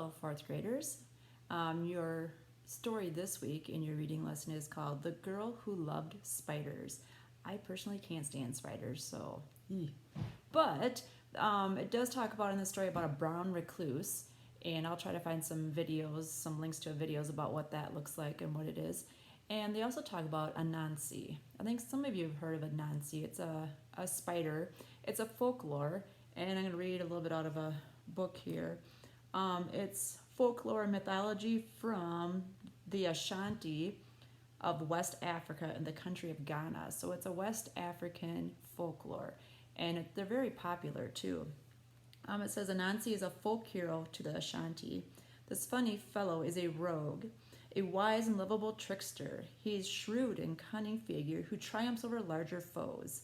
Hello, fourth graders. Your story this week in your reading lesson is called The Girl Who Loved Spiders. I personally can't stand spiders, so. But it does talk about in the story about a brown recluse, and I'll try to find some videos, some links to videos about what that looks like and what it is. And they also talk about Anansi. I think some of you have heard of Anansi. It's a spider. It's a folklore, and I'm going to read a little bit out of a book here. It's folklore mythology from the Ashanti of West Africa in the country of Ghana. So it's a West African folklore, and they're very popular too. It says Anansi is a folk hero to the Ashanti. This funny fellow is a rogue, a wise and lovable trickster. He is shrewd and cunning figure who triumphs over larger foes.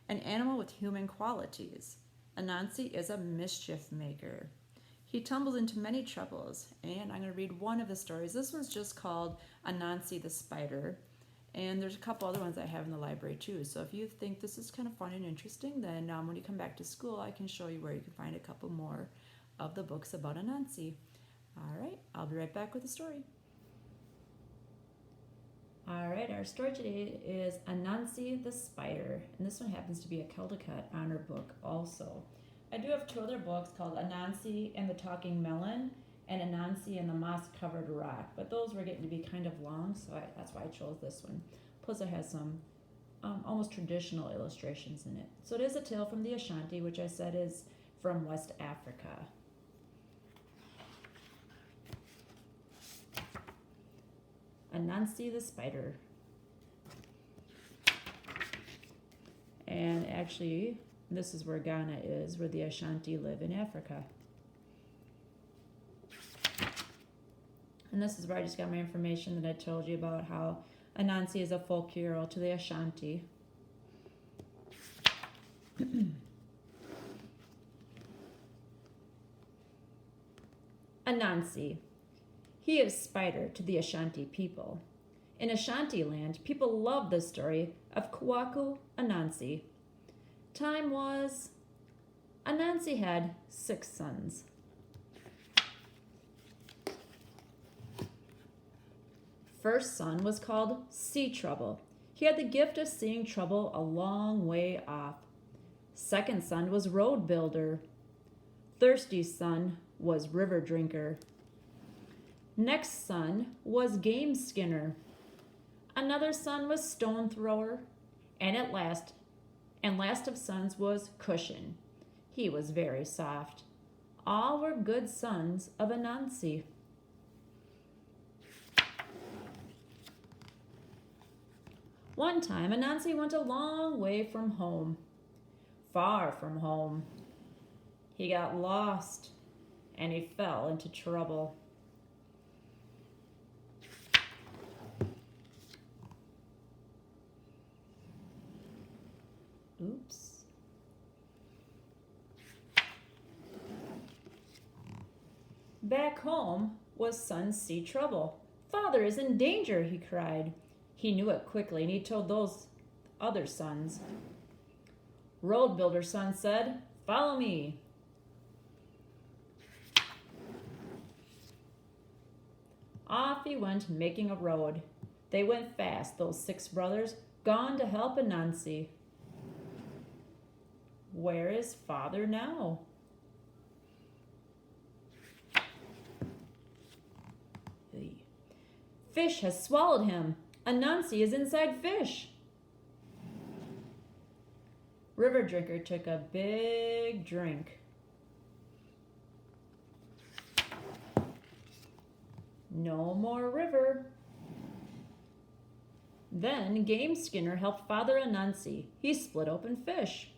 An animal with human qualities. Anansi is a mischief maker. He tumbles into many troubles, and I'm going to read one of the stories. This one's just called Anansi the Spider, and there's a couple other ones I have in the library too. So if you think this is kind of fun and interesting, then when you come back to school, I can show you where you can find a couple more of the books about Anansi. All right, I'll be right back with the story. All right, our story today is Anansi the Spider, and this one happens to be a Caldecott honor book also. I do have two other books called Anansi and the Talking Melon and Anansi and the Moss-Covered Rock, but those were getting to be kind of long, so that's why I chose this one. Plus it has some almost traditional illustrations in it. So it is a tale from the Ashanti, which I said is from West Africa. Anansi the Spider. And actually, this is where Ghana is, where the Ashanti live in Africa. And this is where I just got my information that I told you about how Anansi is a folk hero to the Ashanti. Anansi. He is Spider to the Ashanti people. In Ashanti land, people love the story of Kwaku Anansi. Time was, Anansi had 6 sons. First son was called Sea Trouble. He had the gift of seeing trouble a long way off. Second son was Road Builder. Thirsty son was River Drinker. Next son was Game Skinner. Another son was Stone Thrower, and last of sons was Cushion. He was very soft. All were good sons of Anansi. One time, Anansi went a long way from home, far from home. He got lost, and he fell into trouble. Oops. Back home was son Sea Trouble. Father is in danger, he cried. He knew it quickly, and he told those other sons. Road Builder's son said, "Follow me." Off he went, making a road. They went fast, those 6 brothers, gone to help Anansi. Where is father now? Fish has swallowed him. Anansi is inside fish. River Drinker took a big drink. No more river. Then Game Skinner helped Father Anansi. He split open fish.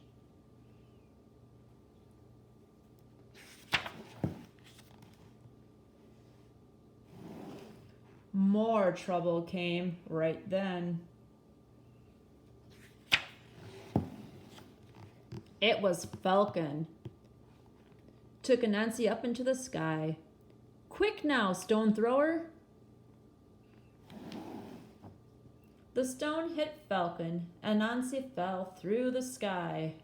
More trouble came right then. It was Falcon. Took Anansi up into the sky. Quick now, Stone Thrower. The stone hit Falcon, and Anansi fell through the sky.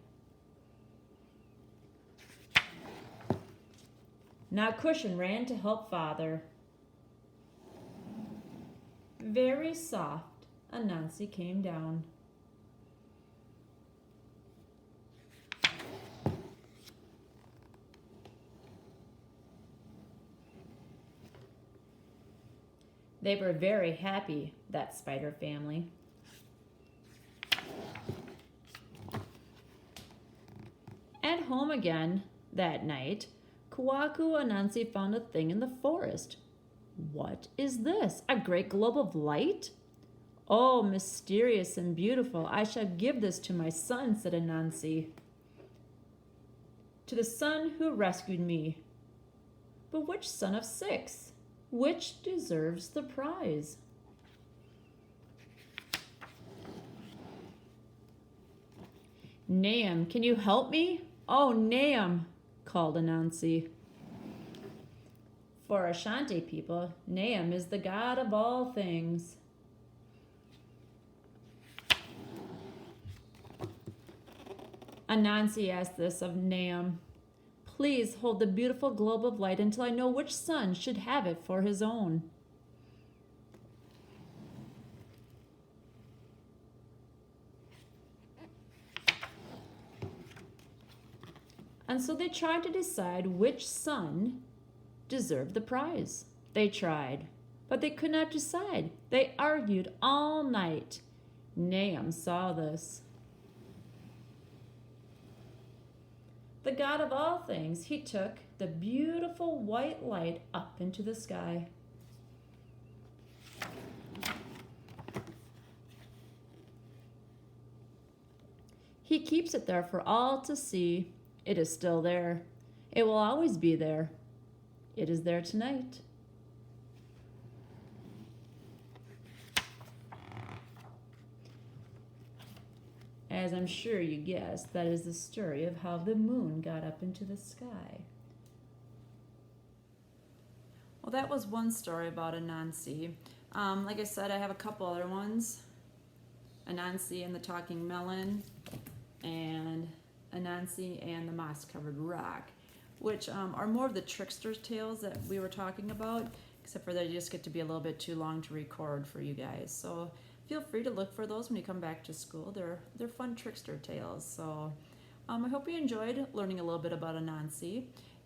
Now Cushion ran to help Father. Very soft, Anansi came down. They were very happy, that spider family. At home again that night, Kuaku Anansi found a thing in the forest. What is this? A great globe of light? Oh, mysterious and beautiful. I shall give this to my son, said Anansi. To the son who rescued me. But which son of 6? Which deserves the prize? Nahum, can you help me? Oh, Nahum, called Anansi. For Ashanti people, Nahum is the god of all things. Anansi asked this of Nahum. Please hold the beautiful globe of light until I know which son should have it for his own. And so they tried to decide which son deserved the prize. They tried, but they could not decide. They argued all night. Nahum saw this. The god of all things, he took the beautiful white light up into the sky. He keeps it there for all to see. It is still there. It will always be there. It is there tonight. As I'm sure you guessed, that is the story of how the moon got up into the sky. Well, that was one story about Anansi. Like I said, I have a couple other ones. Anansi and the Talking Melon, and Anansi and the Moss-Covered Rock, which are more of the trickster tales that we were talking about, except for they just get to be a little bit too long to record for you guys. So feel free to look for those when you come back to school. They're fun trickster tales. So I hope you enjoyed learning a little bit about Anansi,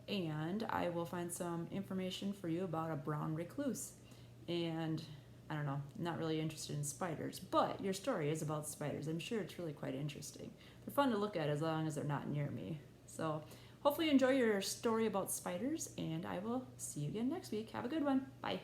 and I will find some information for you about a brown recluse. And I don't know, I'm not really interested in spiders, but your story is about spiders. I'm sure it's really quite interesting. They're fun to look at as long as they're not near me. So hopefully you enjoy your story about spiders, and I will see you again next week. Have a good one. Bye.